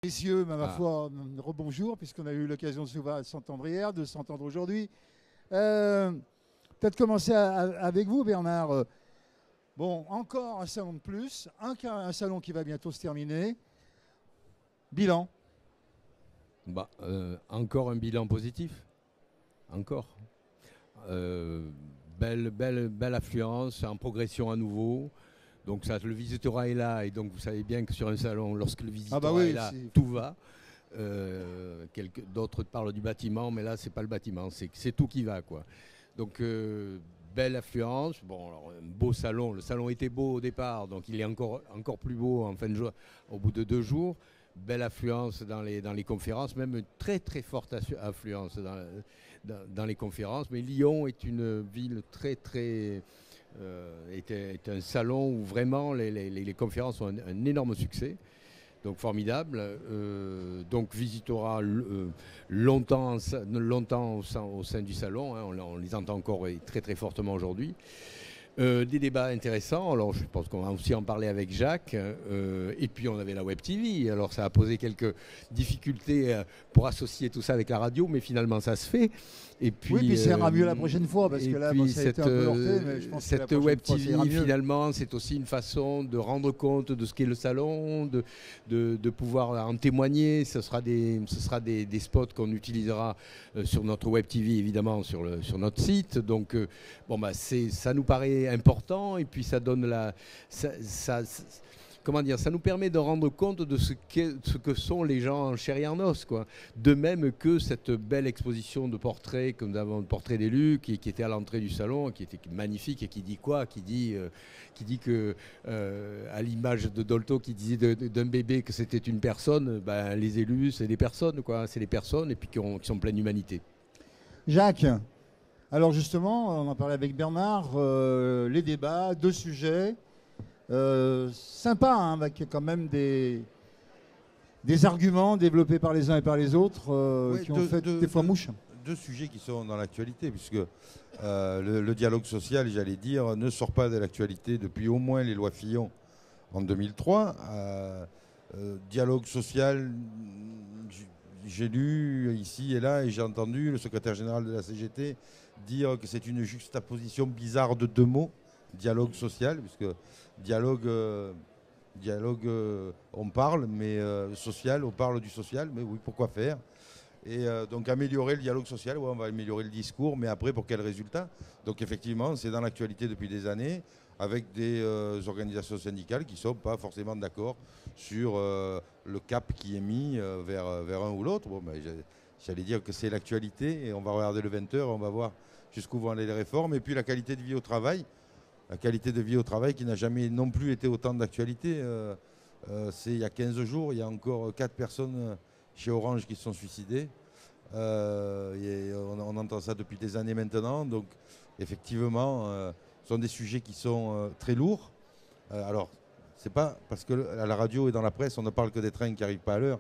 Messieurs, ma foi, rebonjour, puisqu'on a eu l'occasion de se s'entendre hier, de s'entendre aujourd'hui. Peut-être commencer avec vous, Bernard. Bon, encore un salon de plus, un salon qui va bientôt se terminer. Bilan. Encore un bilan positif. Encore. Belle affluence, en progression à nouveau. Donc le visitorat est là, et donc vous savez bien que sur un salon, lorsque le visitorat est là, tout va. D'autres parlent du bâtiment, mais là c'est pas le bâtiment, c'est tout qui va, quoi. Donc belle affluence. Bon, alors, un beau salon. Le salon était beau au départ, donc il est encore plus beau en fin de jour, au bout de 2 jours. Belle affluence dans les conférences, même une très très forte affluence dans les conférences. Mais Lyon est une ville très très est un salon où vraiment les conférences ont un énorme succès. Donc formidable. Donc visitera longtemps au sein du salon. Hein, on les entend encore très très fortement aujourd'hui. Des débats intéressants. Alors je pense qu'on va aussi en parler avec Jacques. Et puis on avait la Web TV. Alors ça a posé quelques difficultés pour associer tout ça avec la radio, mais finalement ça se fait. Et puis, oui, puis ça ira mieux la prochaine fois, parce que là, ça a été un peu heurté, mais je pense que cette Web TV, finalement, c'est aussi une façon de rendre compte de ce qu'est le salon, de pouvoir en témoigner. Ce sera des spots qu'on utilisera sur notre Web TV, évidemment, sur notre site. Donc, ça nous paraît important, et puis ça donne ça nous permet de rendre compte de ce que sont les gens en chair et en os, quoi. De même que cette belle exposition de portraits, que nous avons, de portraits d'élus, qui était à l'entrée du salon, qui était magnifique, et qui dit quoi ? Qui dit que, à l'image de Dolto qui disait d'un bébé que c'était une personne, les élus, c'est des personnes, quoi. C'est des personnes, et puis qui sont pleines d'humanité. Jacques, alors justement, on en parlait avec Bernard, les débats, 2 sujets. Sympa, hein, avec quand même des arguments développés par les uns et par les autres qui ont fait des fois mouche. 2 sujets qui sont dans l'actualité, puisque le dialogue social, j'allais dire, ne sort pas de l'actualité depuis au moins les lois Fillon en 2003. Dialogue social, j'ai lu ici et là, et j'ai entendu le secrétaire général de la CGT dire que c'est une juxtaposition bizarre de 2 mots. Dialogue social, puisque dialogue, on parle, mais social, on parle du social, mais oui, pourquoi faire ? Et donc améliorer le dialogue social, on va améliorer le discours, mais après, pour quel résultat ? Donc effectivement, c'est dans l'actualité depuis des années, avec des organisations syndicales qui ne sont pas forcément d'accord sur le cap qui est mis vers un ou l'autre. Bon, j'allais dire que c'est l'actualité, et on va regarder le 20h, on va voir jusqu'où vont aller les réformes, et puis la qualité de vie au travail. La qualité de vie au travail qui n'a jamais non plus été autant d'actualité. C'est il y a 15 jours, il y a encore 4 personnes chez Orange qui se sont suicidées. On entend ça depuis des années maintenant. Donc effectivement, ce sont des sujets qui sont très lourds. Alors, c'est pas parce que à la radio et dans la presse, on ne parle que des trains qui n'arrivent pas à l'heure,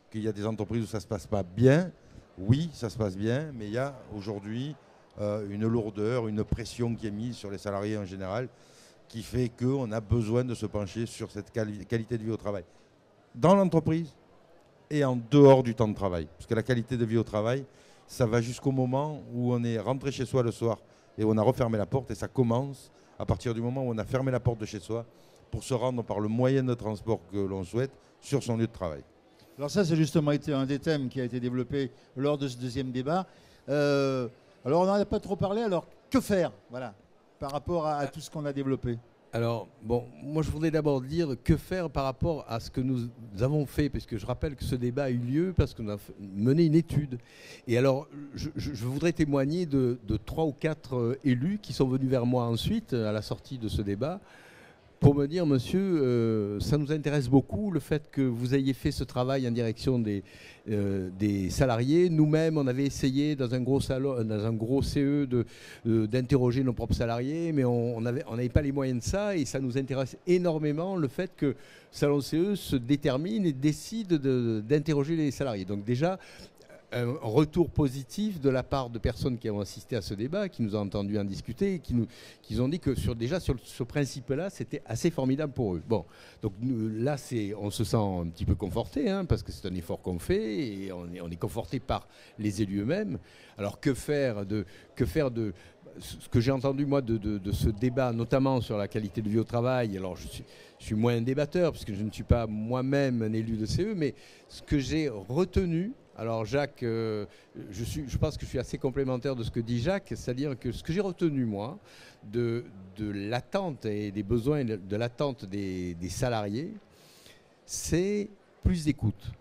qu'il y a des entreprises où ça ne se passe pas bien. Oui, ça se passe bien, mais il y a aujourd'hui une lourdeur, une pression qui est mise sur les salariés en général, qui fait qu'on a besoin de se pencher sur cette qualité de vie au travail, dans l'entreprise et en dehors du temps de travail. Parce que la qualité de vie au travail, ça va jusqu'au moment où on est rentré chez soi le soir et on a refermé la porte, et ça commence à partir du moment où on a fermé la porte de chez soi pour se rendre par le moyen de transport que l'on souhaite sur son lieu de travail. Alors ça, c'est justement été un des thèmes qui a été développé lors de ce 2e débat. Alors, on n'en a pas trop parlé. Alors, que faire, voilà, par rapport à tout ce qu'on a développé ? Alors, moi je voudrais d'abord dire que faire par rapport à ce que nous avons fait, parce que je rappelle que ce débat a eu lieu parce qu'on a mené une étude. Et alors, je voudrais témoigner de 3 ou 4 élus qui sont venus vers moi ensuite, à la sortie de ce débat, pour me dire, monsieur, ça nous intéresse beaucoup le fait que vous ayez fait ce travail en direction des salariés. Nous-mêmes, on avait essayé dans un gros salon, dans un gros CE d'interroger nos propres salariés, mais on n'avait pas les moyens de ça, et ça nous intéresse énormément le fait que Salon CE se détermine et décide d'interroger les salariés. Donc déjà, un retour positif de la part de personnes qui ont assisté à ce débat, qui nous ont entendu en discuter, et qui ont dit que sur ce principe-là, c'était assez formidable pour eux. Bon, donc là, on se sent un petit peu conforté, hein, parce que c'est un effort qu'on fait, et on est conforté par les élus eux-mêmes. Alors que faire de ce que j'ai entendu moi de ce débat, notamment sur la qualité de vie au travail? Alors je suis moins un débatteur, parce que je ne suis pas moi-même un élu de CE, mais ce que j'ai retenu. Alors Jacques, je pense que je suis assez complémentaire de ce que dit Jacques, c'est-à-dire que ce que j'ai retenu, moi, de l'attente et des besoins de l'attente des salariés, c'est plus d'écoute,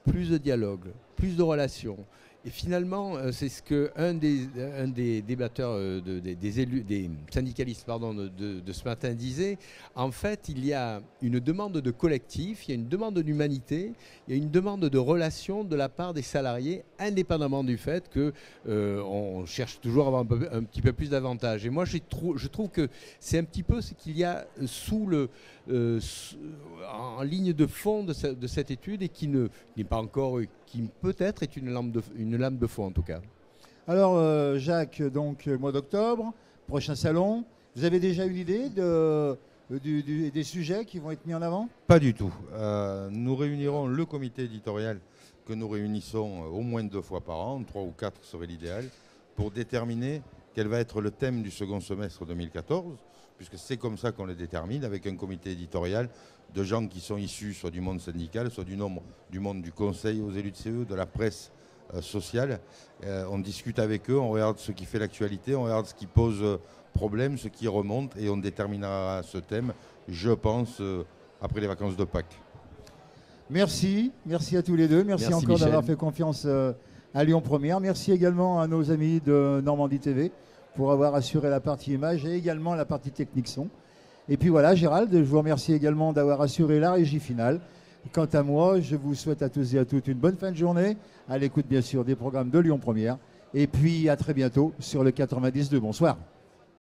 plus de dialogue, plus de relations. Et finalement, c'est ce qu'un des débatteurs, des élus, des syndicalistes de ce matin disait. En fait, il y a une demande de collectif, il y a une demande d'humanité, il y a une demande de relation de la part des salariés, indépendamment du fait qu'on cherche toujours à avoir un petit peu plus d'avantages. Et moi, je trouve que c'est un petit peu ce qu'il y a en ligne de fond de cette étude, et qui n'est pas encore, qui peut-être est une lame de fond en tout cas. Alors Jacques, donc mois d'octobre, prochain salon, vous avez déjà une idée des sujets qui vont être mis en avant? Pas du tout. Nous réunirons le comité éditorial que nous réunissons au moins 2 fois par an, 3 ou 4 serait l'idéal, pour déterminer quel va être le thème du second semestre 2014, puisque c'est comme ça qu'on le détermine, avec un comité éditorial de gens qui sont issus soit du monde syndical, soit du monde du conseil aux élus de CE, de la presse sociale. On discute avec eux, on regarde ce qui fait l'actualité, on regarde ce qui pose problème, ce qui remonte, et on déterminera ce thème, je pense, après les vacances de Pâques. Merci à tous les deux. Merci encore d'avoir fait confiance à Lyon Première. Merci également à nos amis de Normandie TV pour avoir assuré la partie image et également la partie technique son. Et puis voilà, Gérald, je vous remercie également d'avoir assuré la régie finale. Quant à moi, je vous souhaite à tous et à toutes une bonne fin de journée, à l'écoute bien sûr des programmes de Lyon Première. Et puis à très bientôt sur le 92. Bonsoir.